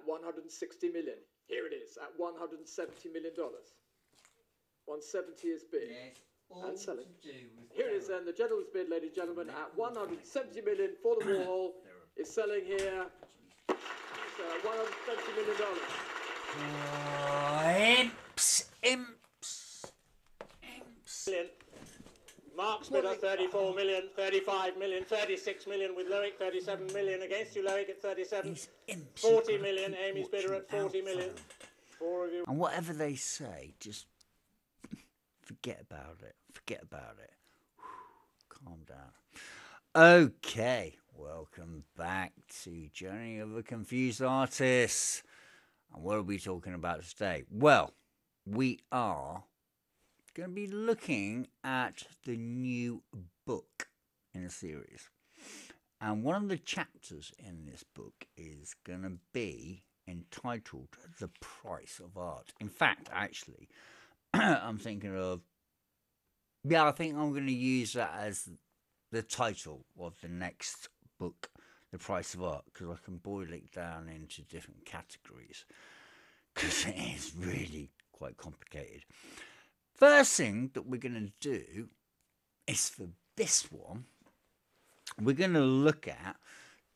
at 160 million. Here it is at 170 million dollars. 170 is bid and selling. Here it is then, the gentleman's bid, ladies and gentlemen, at 170 million for the Warhol is selling here. So $170 million. Imps. Mark's bid at 34 million, 35 million, 36 million with Loic, 37 million against you, Loic at 37. 40 million, Amy's bidder at 40 million. Four of you. And whatever they say, just forget about it. Forget about it. Calm down. Okay, welcome back to Journey of a Confused Artist. And what are we talking about today? Well, we are going to be looking at the new book in the series. And one of the chapters in this book is going to be entitled The Price of Art. In fact, actually, I'm thinking of, I think I'm going to use that as the title of the next book, The Price of Art, because I can boil it down into different categories, because it is really quite complicated. First thing that we're going to do is, for this one, we're going to look at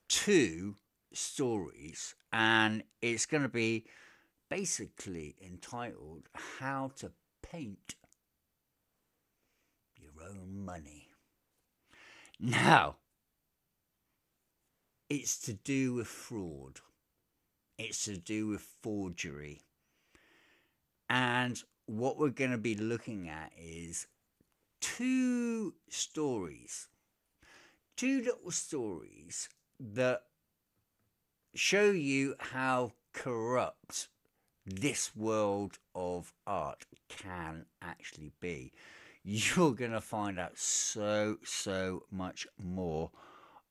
two stories, and it's going to be basically entitled How to Paint Your Own Money. Now, it's to do with fraud. It's to do with forgery. And what we're going to be looking at is two little stories that show you how corrupt this world of art can actually be. You're going to find out so much more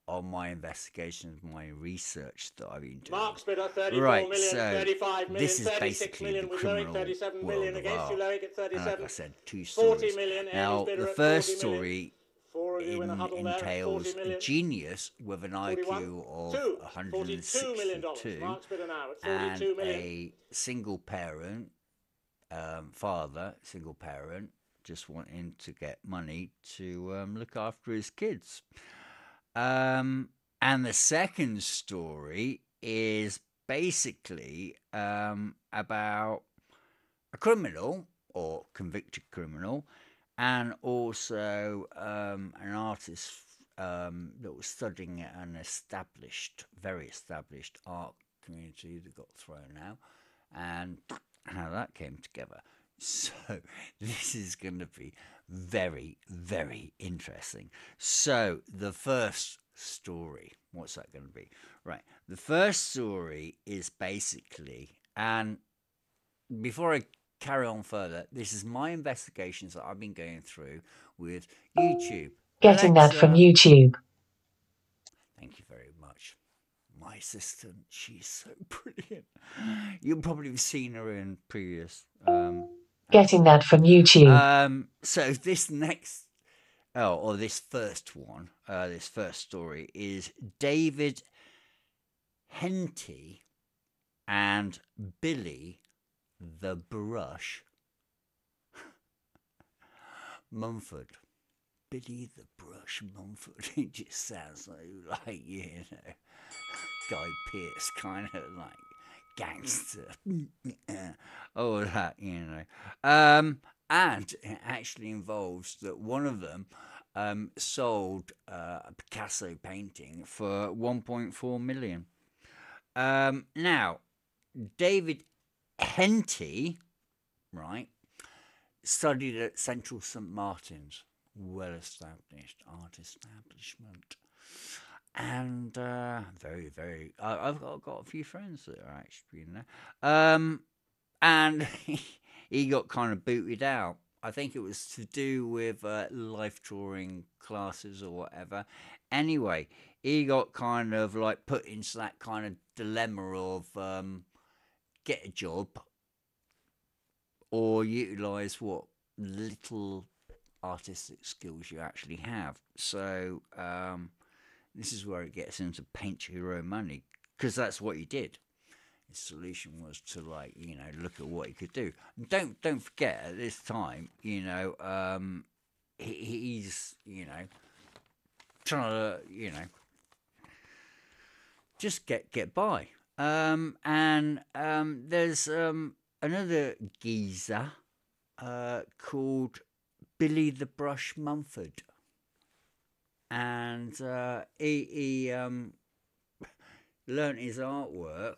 on my investigations, my research that I've been doing. Mark's bid at 34 right, million, so 35 million, this is 36 basically million the with criminal Loic, 37 world million of against art. you, Loic at 37. And like I said, two stories. 40 million, Amy's Now, bidder the at first 40 million. story Four of you in a huddle there, entails 40 million. a genius with an 41, IQ of two, $42 million. 162 Mark's bidder now at and 42 million. a single parent, single parent, just wanting to get money to look after his kids. And the second story is basically about a criminal or convicted criminal, and also an artist that was studying at an very established art community that got thrown out, and how that came together. So this is going to be very, very interesting. So the first story, what's that going to be? Right, the first story is basically, and before I carry on further, this is my investigations that I've been going through with YouTube. Getting Alexa, that from YouTube. Thank you very much. My assistant, she's so brilliant. You'll probably have seen her in previous Getting that from YouTube. So this next, this first one, this first story is David Henty and Billy the Brush Mumford. Billy the Brush Mumford. It just sounds like Guy Pearce, kind of like gangster. All that, And it actually involves that one of them sold a Picasso painting for $1.4 million. Now, David Henty, right, studied at Central St. Martin's, well-established art establishment. And very, very... I've got a few friends that are actually in there. And he got kind of booted out. I think it was to do with life drawing classes or whatever. Anyway, he got kind of like put into that kind of dilemma of get a job or utilise what little artistic skills you actually have. So this is where it gets into paint your own money, because that's what he did. his solution was to, like, you know, look at what he could do. Don't forget, at this time, you know, he's, you know, trying to, you know, just get by. And there's another geezer called Billy the Brush Mumford, and he learnt his artwork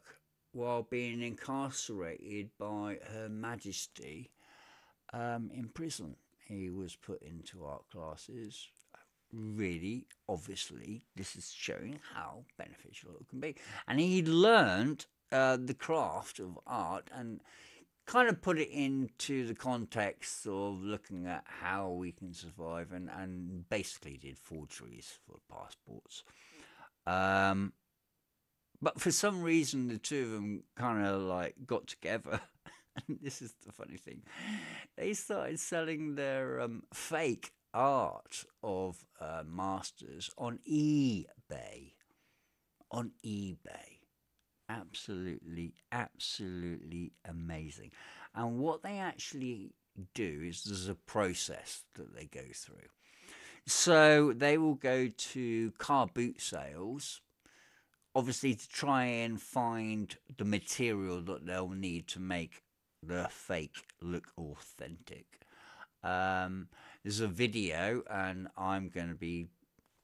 while being incarcerated by Her Majesty in prison. He was put into art classes. Really, obviously, this is showing how beneficial it can be. And he learned the craft of art and kind of put it into the context of looking at how we can survive, and basically did forgeries for passports. But for some reason, the two of them kind of like got together. And this is the funny thing. They started selling their fake art of masters on eBay. On eBay. Absolutely amazing. And what they actually do is there's a process that they go through. So they will go to car boot sales, obviously to try and find the material that they'll need to make the fake look authentic. There's a video, and I'm going to be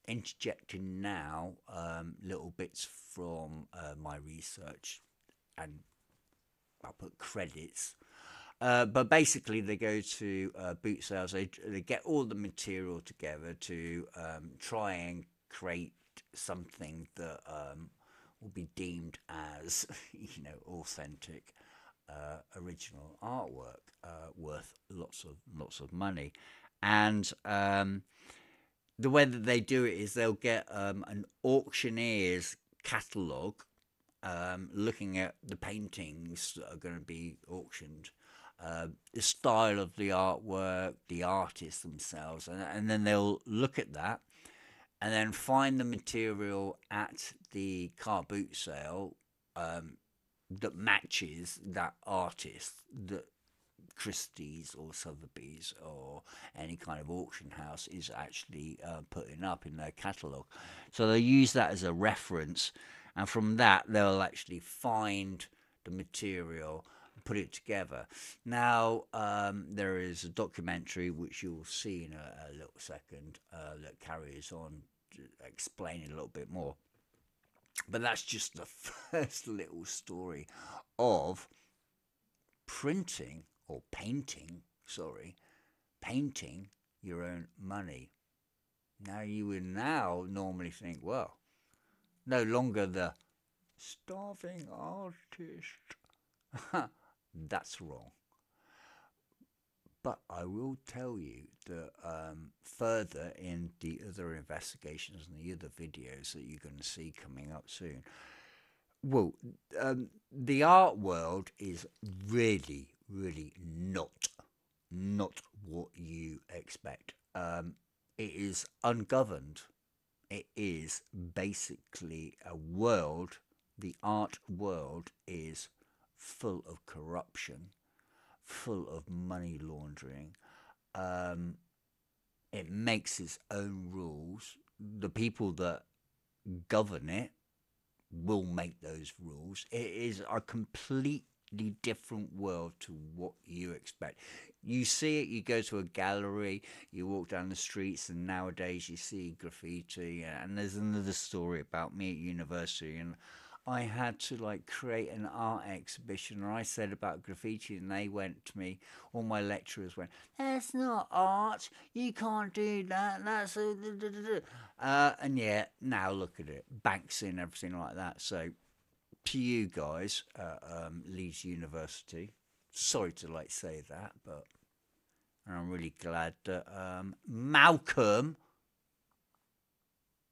interjecting now little bits from my research, and I'll put credits. But basically, they go to boot sales. They get all the material together to try and create something that will be deemed as, you know, authentic, original artwork, worth lots of money. And the way that they do it is they'll get an auctioneer's catalogue, looking at the paintings that are going to be auctioned, the style of the artwork, the artists themselves, and then they'll look at that and then find the material at the car boot sale that matches that artist, that Christie's or Sotheby's or any kind of auction house is actually putting up in their catalogue. So they use that as a reference, and from that they'll actually find the material and put it together. Now, there is a documentary which you'll see in a little second that carries on explaining a little bit more. But that's just the first little story of printing or painting your own money. Now, you would now normally think, well, no longer the starving artist. That's wrong. But I will tell you that further in the other investigations and the other videos that you're going to see coming up soon, well, the art world is really not what you expect. It is ungoverned. It is basically a world. The art world is full of corruption, full of money laundering. It makes its own rules. The people that govern it will make those rules. It is a completely different world to what you expect. You see it, you go to a gallery, you walk down the streets, and nowadays you see graffiti. And there's another story about me at university, and I had to like create an art exhibition, and I said about graffiti, and they went to me, all my lecturers went, "That's not art, you can't do that, that's and yeah, now look at it, Banksy and everything like that." So to you guys at Leeds University, sorry to like say that, but I'm really glad that Malcolm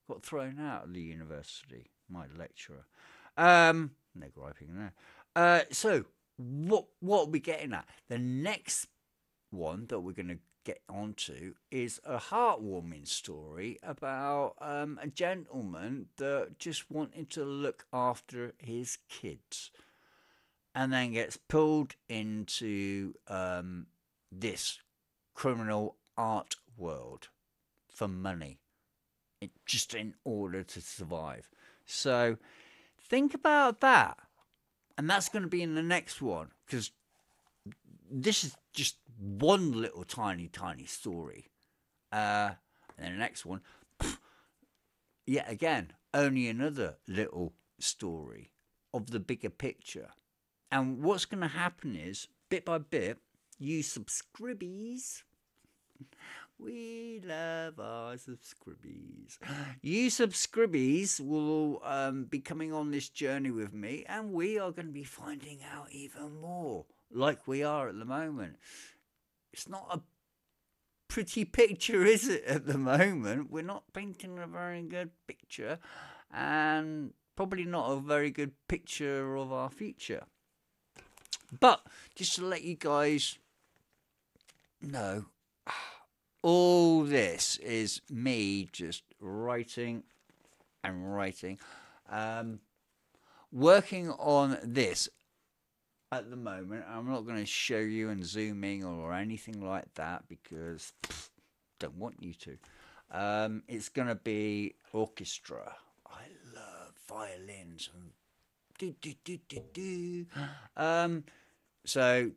got thrown out of the university, my lecturer. No griping there. So what are we getting at? The next one that we're going to get onto is a heartwarming story about a gentleman that just wanted to look after his kids. and then gets pulled into this criminal art world for money, just in order to survive. So think about that. And that's going to be in the next one, because this is just one little tiny story. And then the next one, yet again, only another little story of the bigger picture. And what's going to happen is, bit by bit, you subscribies, we love our subscribies. You subscribies will be coming on this journey with me, and we are going to be finding out even more, like we are at the moment. It's not a pretty picture, is it, at the moment? We're not painting a very good picture, and probably not a very good picture of our future. But just to let you guys know, all this is me just writing and writing. Working on this at the moment. I'm not going to show you and zooming or anything like that, because don't want you to. It's going to be orchestra. I love violins and do. So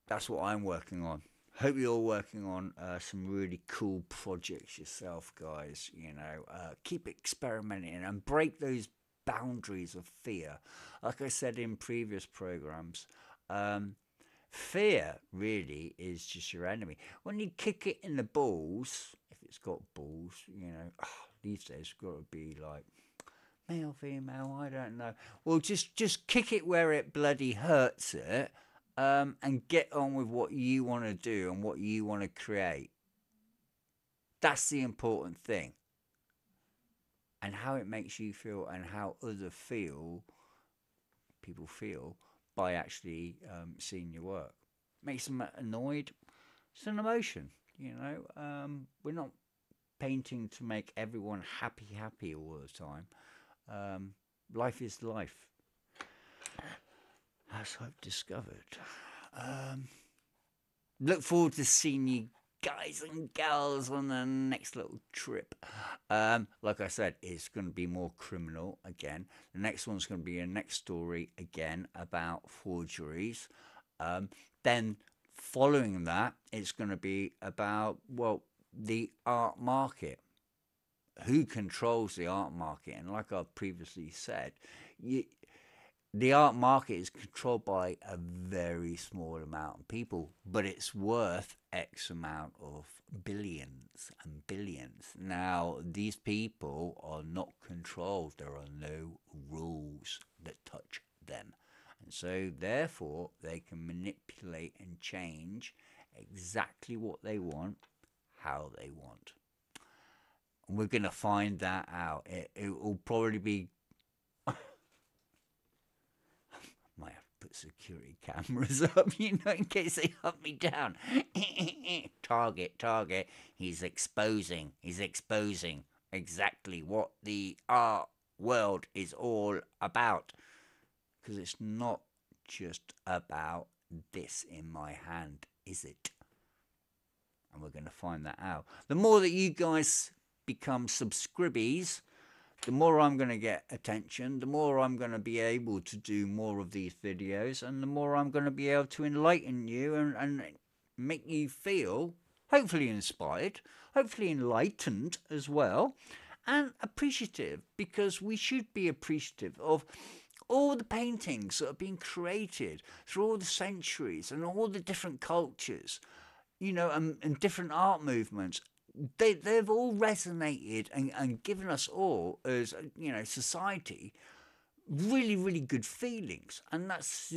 that's what I'm working on. Hope you're all working on some really cool projects yourself, guys. You know, keep experimenting and break those boundaries of fear. Like I said in previous programs, fear really is just your enemy. When you kick it in the balls, if it's got balls, you know, these days it's got to be like male, female, I don't know. Well, just kick it where it bloody hurts it. And get on with what you want to do and what you want to create. That's the important thing. And how it makes you feel and how other people feel by actually seeing your work. Makes them annoyed. It's an emotion, you know. We're not painting to make everyone happy all the time. Life is life. As I've discovered. Look forward to seeing you guys and gals on the next little trip. Like I said, it's going to be more criminal again. The next one's going to be a next story again about forgeries. Then following that, it's going to be about, well, the art market. Who controls the art market? And like I've previously said, the art market is controlled by a very small amount of people, but it's worth X amount of billions and billions. Now, these people are not controlled. There are no rules that touch them. And so, therefore, they can manipulate and change exactly what they want, how they want. And we're going to find that out. It will probably be... Might have to put security cameras up, you know, in case they hunt me down. Target. He's exposing exactly what the art world is all about. Because it's not just about this in my hand, is it? And we're going to find that out. The more that you guys become subscribies, the more I'm going to get attention, the more I'm going to be able to do more of these videos, and the more I'm going to be able to enlighten you and make you feel, hopefully inspired, hopefully enlightened as well, and appreciative, because we should be appreciative of all the paintings that have been created through all the centuries and all the different cultures, you know, and different art movements. They've all resonated and given us all, as you know, society, really, really good feelings, and that's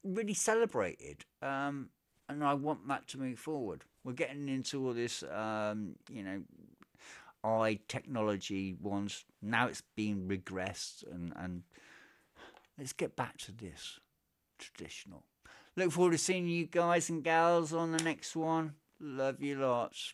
really celebrated. And I want that to move forward. We're getting into all this, you know, eye technology ones. Now it's being regressed, and let's get back to this traditional. Look forward to seeing you guys and gals on the next one. Love you lots.